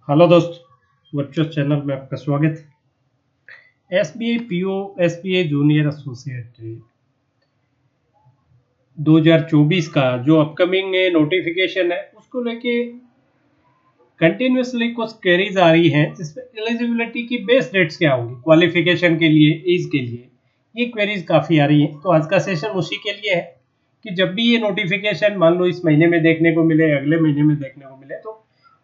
Hello दोस्त, virtual channel में आपका स्वागत है। SBI PO SBI junior associate 2024 का जो अपकमिंग नोटिफिकेशन है उसको लेके कंटिन्यूसली कुछ क्वेरीज आ रही हैं जिसमें एलिजिबिलिटी की बेस डेट्स क्या होंगी क्वालिफिकेशन के लिए, एज के लिए। ये क्वेरीज काफ़ी आ रही हैं, तो आज का सेशन उसी के लिए है कि जब भी ये नोटिफिकेशन मान लो इस महीने में देखने को मिले, अगले महीने में देखने को मिले, तो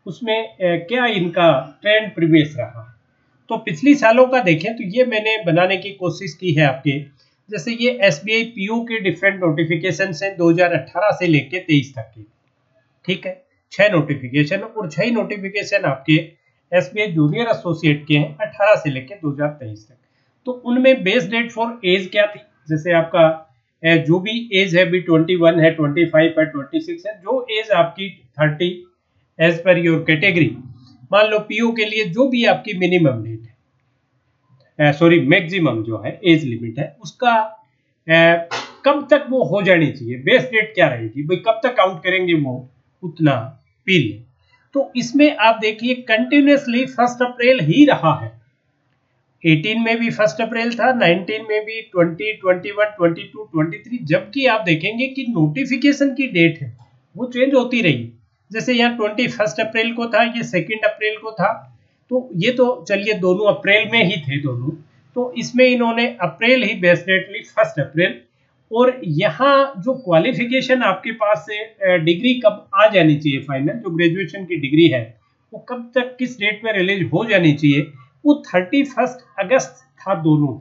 उसमें क्या इनका ट्रेंड प्रीवियस रहा। तो पिछली सालों का देखें तो ये मैंने बनाने की कोशिश की है आपके। जैसे ये एसबीआई पीओ के डिफरेंट नोटिफिकेशन हैं 2018 से लेके 23 तक की, ठीक है। 6 नोटिफिकेशन और 6 नोटिफिकेशन आपके एसबीआई जूनियर एसोसिएट के हैं 18 से लेके 2023 तक। तो उनमें बेस डेट फॉर एज क्या थी, जैसे आपका जो भी एज है भी 21 है, 25 है, 26 है, जो एज आपकी 30 एज पर योर कैटेगरी। मान लो पीओ के लिए जो भी आपकी मिनिमम डेट है, सॉरी मैक्सिमम जो है एज लिमिट है उसका कब तक वो हो जानी चाहिए, बेस डेट क्या रहेगी भाई, कब तक काउंट करेंगे वो उतना पीरियड। तो इसमें आप देखिए कंटिन्यूसली 1 अप्रैल ही रहा है। 18 में भी 1 अप्रैल था, 19 में भी, 20, 21, 22, 23। जबकि आप देखेंगे कि नोटिफिकेशन की डेट है वो चेंज होती रही। जैसे यहाँ 21 अप्रैल को था, ये 2 अप्रैल को था, तो ये तो चलिए दोनों अप्रैल में ही थे दोनों। तो इसमें इन्होंने अप्रैल ही बेस डेट ली, 1 अप्रैल। और यहाँ जो क्वालिफिकेशन आपके पास से डिग्री कब आ जानी चाहिए, फाइनल जो ग्रेजुएशन की डिग्री है वो कब तक किस डेट में रिलीज हो जानी चाहिए, वो 31 अगस्त था दोनों।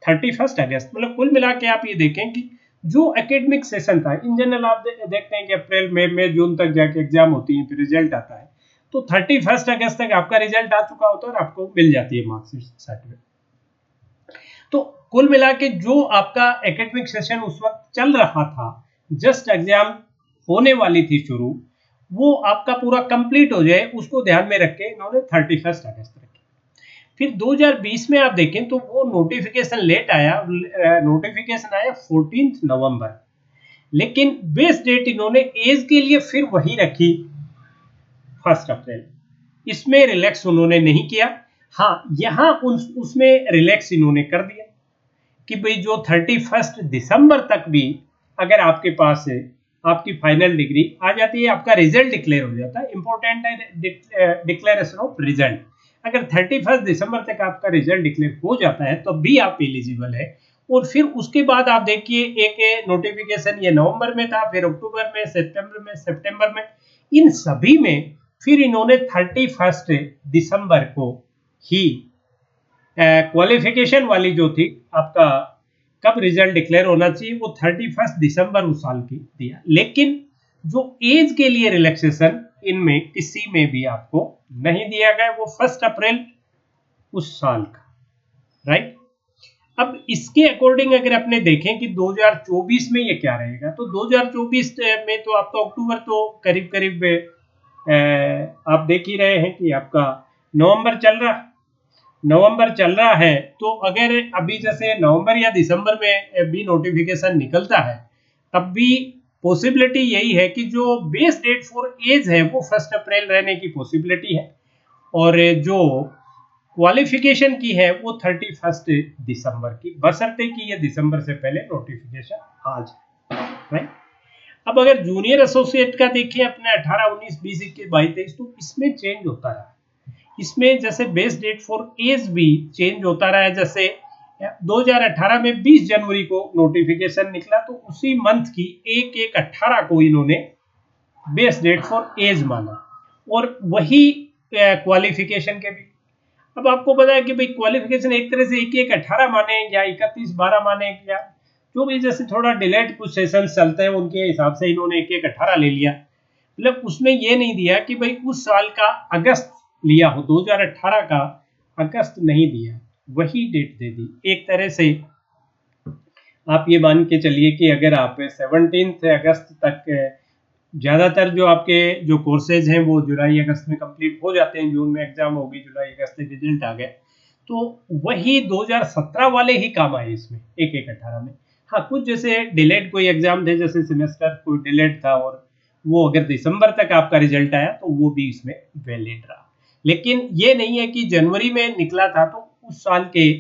31 अगस्त मतलब कुल मिला के आप ये देखें कि जो एकेडमिक सेशन था, इन जनरल आप देखते हैं कि अप्रैल मई जून तक जाके एग्जाम होती है, फिर रिजल्ट आता है। तो 31 अगस्त तक आपका रिजल्ट आ चुका होता है और आपको मिल जाती है मार्कशीट सर्टिफिकेट। तो कुल मिला के जो आपका एकेडमिक सेशन उस वक्त चल रहा था, जस्ट एग्जाम होने वाली थी शुरू, वो आपका पूरा कंप्लीट हो जाए उसको ध्यान में रख के इन्होंने 31 अगस्त रखी। फिर 2020 में आप देखें तो वो नोटिफिकेशन लेट आया, नोटिफिकेशन आया 14 नवंबर, लेकिन बेस डेट इन्होंने एज के लिए फिर वही रखी 1 अप्रैल। इसमें रिलैक्स उन्होंने नहीं किया। हाँ, यहाँ उसमें रिलैक्स इन्होंने कर दिया कि भाई जो 31 दिसंबर तक भी अगर आपके पास है आपकी फाइनल डिग्री आ जाती है, आपका रिजल्ट डिक्लेयर हो जाता है। इंपॉर्टेंट है डिक्लेरेशन ऑफ रिजल्ट। अगर 31 दिसंबर तक आपका रिजल्ट डिक्लेयर हो जाता है तब भी आप एलिजिबल है। और फिर उसके बाद आप देखिए एक नोटिफिकेशन ये नवंबर में था, फिर अक्टूबर में, सितंबर में, इन सभी में फिर इन्होंने 31 दिसंबर को ही क्वालिफिकेशन वाली जो थी आपका कब रिजल्ट डिक्लेयर होना चाहिए वो 31 दिसंबर उस साल की दिया। लेकिन जो एज के लिए रिलैक्सेशन इनमें किसी में भी आपको नहीं दिया गया, वो 1 अप्रैल उस साल का, राइट। अब इसके अकॉर्डिंग अगर अपने देखें कि 2024 में ये क्या रहेगा, तो 2024 में तो आपका अक्टूबर तो करीब करीब आप देख ही रहे हैं कि आपका नवंबर चल रहा है। तो अगर अभी जैसे नवंबर या दिसंबर में भी नोटिफिकेशन निकलता है तब भी पॉसिबिलिटी यही है कि जो बेस डेट फॉर एज है वो 1 अप्रैल रहने की पॉसिबिलिटी है, और जो क्वालिफिकेशन की है वो 31 दिसंबर की, बशर्ते कि ये दिसंबर से पहले नोटिफिकेशन आ जाए, राइट। अब अगर जूनियर एसोसिएट का देखें अपने 18, 19, 20, 21, 22, 23, तो इसमें चेंज होता रहा। इसमें जैसे बेस डेट फॉर एज भी चेंज होता रहा है। जैसे 2018 में 20 जनवरी को नोटिफिकेशन निकला, तो उसी मंथ की 1/1/18 को इन्होंने बेस डेट फॉर एज माना, और वही क्वालिफिकेशन के भी। अब आपको पता है कि भाई क्वालिफिकेशन एक तरह से 1/1/18 माने या 31/12 माने, या जो भी, जैसे थोड़ा डिलेड कुछ सेशन चलते हैं उनके हिसाब से इन्होंने 1/1/18 ले लिया। मतलब उसमें ये नहीं दिया कि भाई उस साल का अगस्त लिया हो, 2018 का अगस्त नहीं दिया, वही डेट दे दी। एक तरह से आप ये मान के चलिए कि अगर आप 17 अगस्त तक, ज़्यादातर जो आपके जो कोर्सेज हैं वो जुलाई अगस्त में कंप्लीट हो जाते हैं, जून में एग्जाम होगी, जुलाई अगस्त में रिजल्ट आ गए, तो वही 2017 वाले ही काम आए इसमें 1/1/18 में। हाँ, कुछ जैसे डिलेड कोई एग्जाम थे, जैसे सेमेस्टर कोई डिलेड था और वो अगर दिसंबर तक आपका रिजल्ट आया तो वो भी इसमें वैलिड रहा। लेकिन ये नहीं है कि जनवरी में निकला था तो उस साल के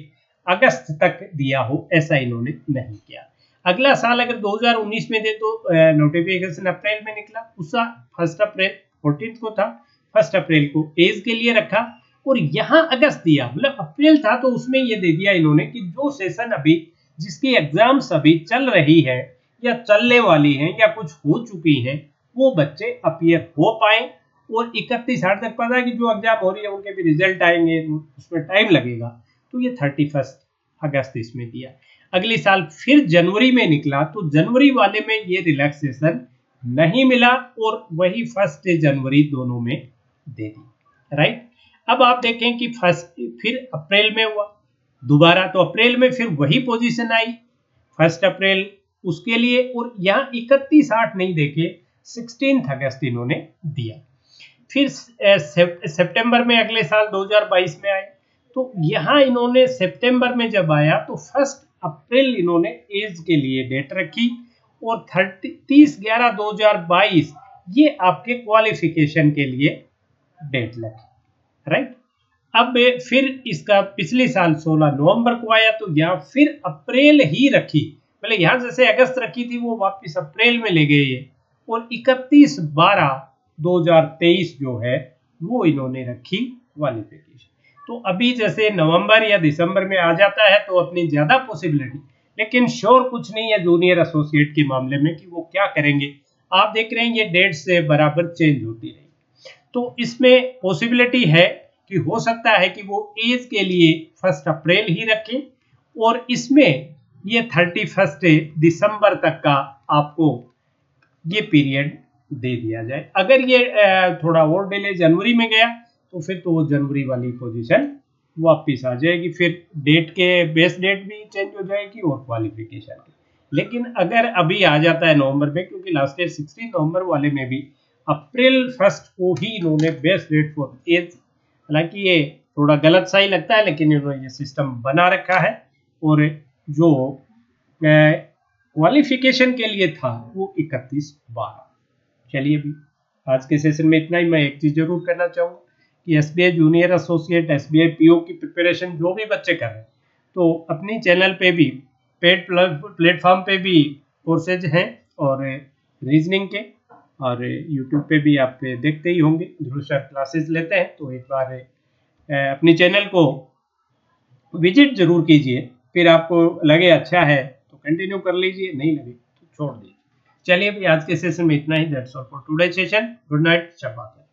अगस्त तक दिया हो, ऐसा इन्होंने नहीं किया। अगला साल अगर 2019 में दे तो नोटिफिकेशन अप्रैल में निकला, उस साल 1 अप्रैल 14 को था, 1 अप्रैल को एज के लिए रखा और यहाँ अगस्त दिया, मतलब अप्रैल था तो उसमें ये दे दिया इन्होंने कि जो सेशन अभी जिसकी एग्जाम्स अभी चल रही है या चलने वाली हैं या कुछ हो चुकी हैं वो बच्चे अपीयर हो पाए। और 31/8 तक पता है कि जो एग्जाम हो रही है उनके भी रिजल्ट आएंगे, उसमें टाइम लगेगा, तो ये 31 अगस्त इसमें दिया। अगले साल फिर जनवरी में निकला तो जनवरी वाले में ये रिलैक्सेशन नहीं मिला और वही 1 जनवरी दोनों में दे दी, राइट। अब आप देखें कि फिर अप्रैल में हुआ दोबारा, तो अप्रैल में फिर वही पोजीशन आई 1 अप्रैल उसके लिए, और यहाँ 31/8 नहीं देखे 16 अगस्त इन्होंने दिया। फिर सितंबर में अगले साल 2022 में आए, तो यहाँ इन्होंने सितंबर में जब आया तो 1 अप्रैल इन्होंने एज के लिए डेट रखी और 30/11/2022 ये आपके क्वालिफिकेशन के लिए डेट लगी, राइट। अब फिर इसका पिछले साल 16 नवंबर को आया तो यहाँ फिर अप्रैल ही रखी, मतलब यहाँ जैसे अगस्त रखी थी वो वापस अप्रैल में ले गए और 31/12/2023 जो है वो इन्होंने रखी क्वालिफिकेशन। तो अभी जैसे नवंबर या दिसंबर में आ जाता है तो अपनी ज्यादा पॉसिबिलिटी, लेकिन श्योर कुछ नहीं है जूनियर एसोसिएट के मामले में कि वो क्या करेंगे। आप देख रहे हैं ये डेट्स से बराबर चेंज होती रही, तो इसमें पॉसिबिलिटी है कि हो सकता है कि वो एज के लिए 1 अप्रैल ही रखें और इसमें ये 31 दिसंबर तक का आपको ये पीरियड दे दिया जाए। अगर ये थोड़ा और डिले जनवरी में गया तो फिर तो वो जनवरी वाली पोजीशन वापस आ जाएगी, फिर डेट के बेस डेट भी चेंज हो जाएगी और क्वालिफिकेशन की। लेकिन अगर अभी आ जाता है नवंबर में, क्योंकि लास्ट ईयर 16 नवंबर वाले में भी अप्रैल 1 को ही इन्होंने बेस्ट डेट फॉर एज, हालांकि ये थोड़ा गलत सा ही लगता है लेकिन इन्होंने ये सिस्टम बना रखा है और जो क्वालिफिकेशन के लिए था वो 31/12। चलिए भी आज के सेशन में इतना ही। मैं एक चीज जरूर करना चाहूँगा कि SBI junior associate, SBI PO की प्रिपरेशन जो भी बच्चे कर रहे हैं तो अपनी चैनल पे भी पेड प्लेटफॉर्म पे भी कोर्सेज हैं और रीजनिंग के, और यूट्यूब पे भी आप देखते ही होंगे ध्रुव सर क्लासेस लेते हैं, तो एक बार अपनी चैनल को विजिट जरूर कीजिए, फिर आपको लगे अच्छा है तो कंटिन्यू कर लीजिए, नहीं लगे तो छोड़ दीजिए। चलिए भी आज के सेशन में इतना ही। That's all for today session. Good night, शब्बा खैर।